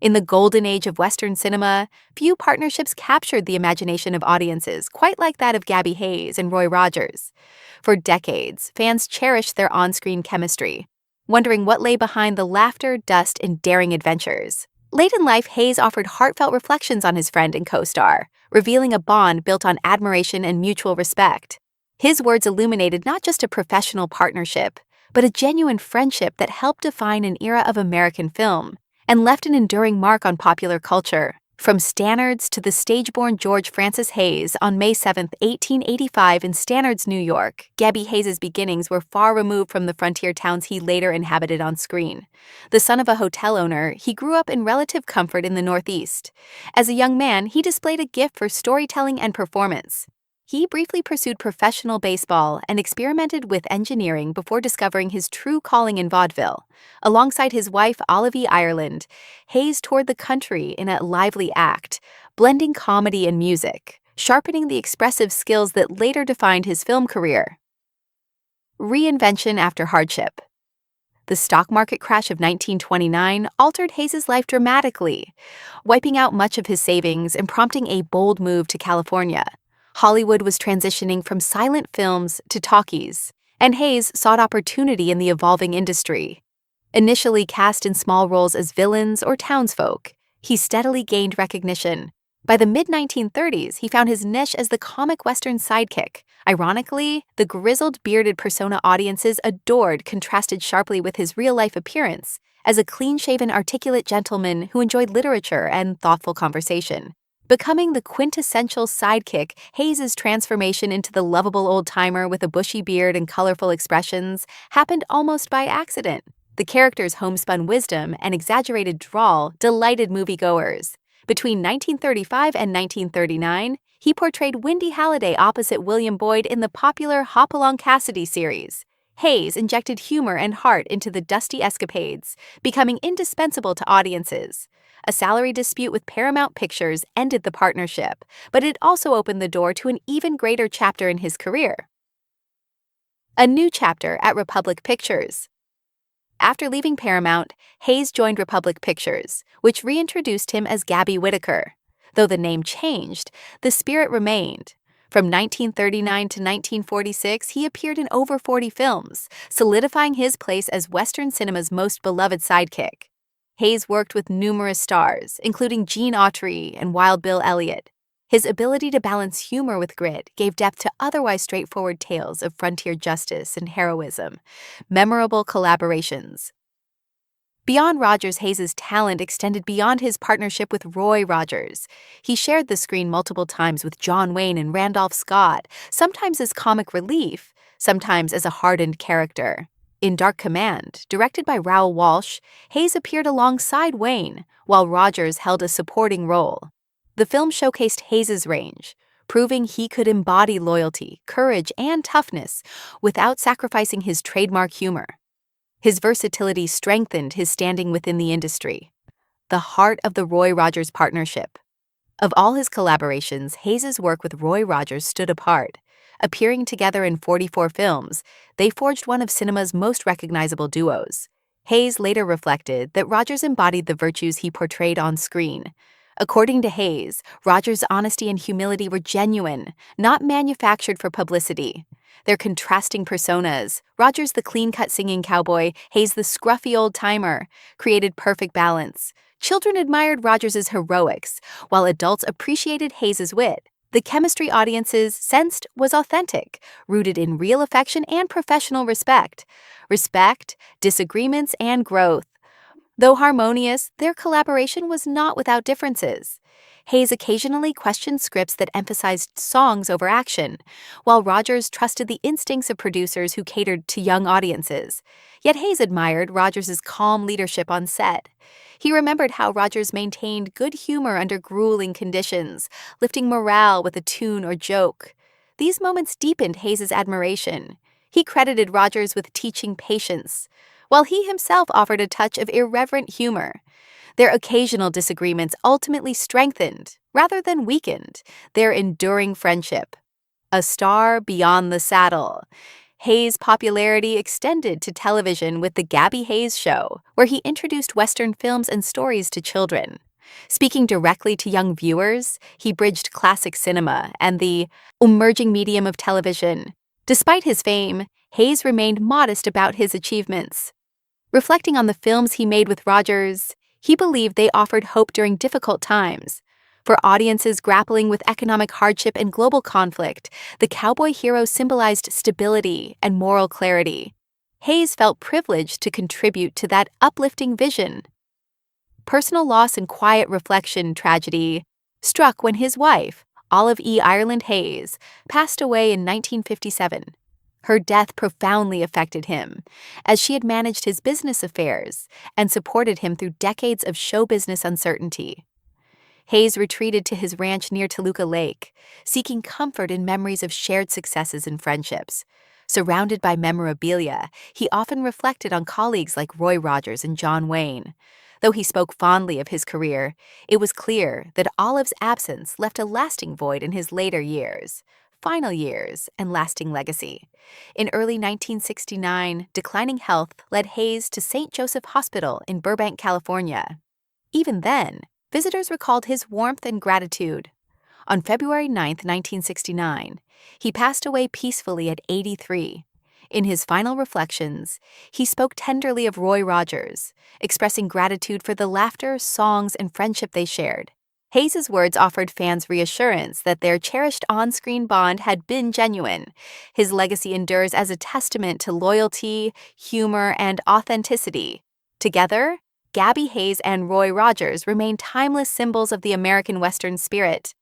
In the golden age of Western cinema, few partnerships captured the imagination of audiences quite like that of Gabby Hayes and Roy Rogers. For decades, fans cherished their on-screen chemistry, wondering what lay behind the laughter, dust, and daring adventures. Late in life, Hayes offered heartfelt reflections on his friend and co-star, revealing a bond built on admiration and mutual respect. His words illuminated not just a professional partnership, but a genuine friendship that helped define an era of American film and left an enduring mark on popular culture. From Stannard's to the stage-born George Francis Hayes on May 7, 1885 in Stannard's, New York, Gabby Hayes' beginnings were far removed from the frontier towns he later inhabited on screen. The son of a hotel owner, he grew up in relative comfort in the Northeast. As a young man, he displayed a gift for storytelling and performance. He briefly pursued professional baseball and experimented with engineering before discovering his true calling in vaudeville. Alongside his wife, Olivia Ireland, Hayes toured the country in a lively act, blending comedy and music, sharpening the expressive skills that later defined his film career. Reinvention after hardship. The stock market crash of 1929 altered Hayes' life dramatically, wiping out much of his savings and prompting a bold move to California. Hollywood was transitioning from silent films to talkies, and Hayes sought opportunity in the evolving industry. Initially cast in small roles as villains or townsfolk, he steadily gained recognition. By the mid-1930s, he found his niche as the comic Western sidekick. Ironically, the grizzled, bearded persona audiences adored contrasted sharply with his real-life appearance as a clean-shaven, articulate gentleman who enjoyed literature and thoughtful conversation. Becoming the quintessential sidekick, Hayes' transformation into the lovable old-timer with a bushy beard and colorful expressions happened almost by accident. The character's homespun wisdom and exaggerated drawl delighted moviegoers. Between 1935 and 1939, he portrayed Wendy Halliday opposite William Boyd in the popular Hopalong Cassidy series. Hayes injected humor and heart into the dusty escapades, becoming indispensable to audiences. A salary dispute with Paramount Pictures ended the partnership, but it also opened the door to an even greater chapter in his career. A new chapter at Republic Pictures. After leaving Paramount, Hayes joined Republic Pictures, which reintroduced him as Gabby Whitaker. Though the name changed, the spirit remained. From 1939 to 1946, he appeared in over 40 films, solidifying his place as Western cinema's most beloved sidekick. Hayes worked with numerous stars, including Gene Autry and Wild Bill Elliott. His ability to balance humor with grit gave depth to otherwise straightforward tales of frontier justice and heroism. Memorable collaborations. Beyond Rogers, Hayes' talent extended beyond his partnership with Roy Rogers. He shared the screen multiple times with John Wayne and Randolph Scott, sometimes as comic relief, sometimes as a hardened character. In Dark Command, directed by Raoul Walsh, Hayes appeared alongside Wayne, while Rogers held a supporting role. The film showcased Hayes' range, proving he could embody loyalty, courage, and toughness without sacrificing his trademark humor. His versatility strengthened his standing within the industry. The heart of the Roy Rogers partnership. Of all his collaborations, Hayes' work with Roy Rogers stood apart. Appearing together in 44 films, they forged one of cinema's most recognizable duos. Hayes later reflected that Rogers embodied the virtues he portrayed on screen. According to Hayes, Rogers' honesty and humility were genuine, not manufactured for publicity. Their contrasting personas, Rogers the clean-cut singing cowboy, Hayes the scruffy old-timer, created perfect balance. Children admired Rogers' heroics, while adults appreciated Hayes' wit. The chemistry audiences sensed was authentic, rooted in real affection and professional respect. Respect, disagreements, and growth. Though harmonious, their collaboration was not without differences. Hayes occasionally questioned scripts that emphasized songs over action, while Rogers trusted the instincts of producers who catered to young audiences. Yet Hayes admired Rogers' calm leadership on set. He remembered how Rogers maintained good humor under grueling conditions, lifting morale with a tune or joke. These moments deepened Hayes' admiration. He credited Rogers with teaching patience, while he himself offered a touch of irreverent humor. Their occasional disagreements ultimately strengthened, rather than weakened, their enduring friendship. A star beyond the saddle. Hayes' popularity extended to television with The Gabby Hayes Show, where he introduced Western films and stories to children. Speaking directly to young viewers, he bridged classic cinema and the emerging medium of television. Despite his fame, Hayes remained modest about his achievements. Reflecting on the films he made with Rogers, he believed they offered hope during difficult times. For audiences grappling with economic hardship and global conflict, the cowboy hero symbolized stability and moral clarity. Hayes felt privileged to contribute to that uplifting vision. Personal loss and quiet reflection tragedy struck when his wife, Olive E. Ireland Hayes, passed away in 1957. Her death profoundly affected him, as she had managed his business affairs and supported him through decades of show business uncertainty. Hayes retreated to his ranch near Toluca Lake, seeking comfort in memories of shared successes and friendships. Surrounded by memorabilia, he often reflected on colleagues like Roy Rogers and John Wayne. Though he spoke fondly of his career, it was clear that Olive's absence left a lasting void in his later years, final years, and lasting legacy. In early 1969, declining health led Hayes to St. Joseph Hospital in Burbank, California. Even then, visitors recalled his warmth and gratitude. On February 9, 1969, he passed away peacefully at 83. In his final reflections, he spoke tenderly of Roy Rogers, expressing gratitude for the laughter, songs, and friendship they shared. Hayes' words offered fans reassurance that their cherished on-screen bond had been genuine. His legacy endures as a testament to loyalty, humor, and authenticity. Together, Gabby Hayes and Roy Rogers remain timeless symbols of the American Western spirit.